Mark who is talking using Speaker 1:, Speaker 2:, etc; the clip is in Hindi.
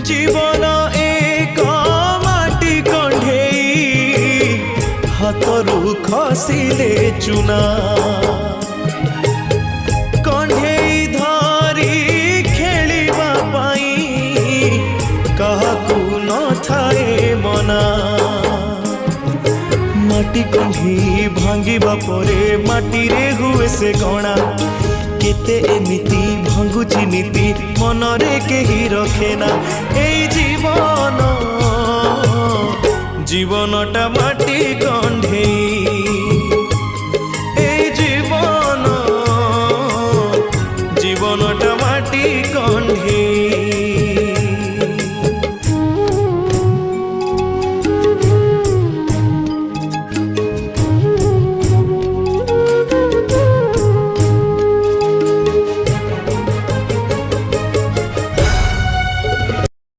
Speaker 1: जीवन एक माटी कंढेई हाथरू खसिले चुना कंढेई धरी खेलिबा पाई काहाकू न थाए मना माटी कंढी भांगिबा परे माटी रे हुए से गणा केते एमिति भांगुची नीति मनरे केही रखेना एई जीवन जीवनटा माटी कंढेई।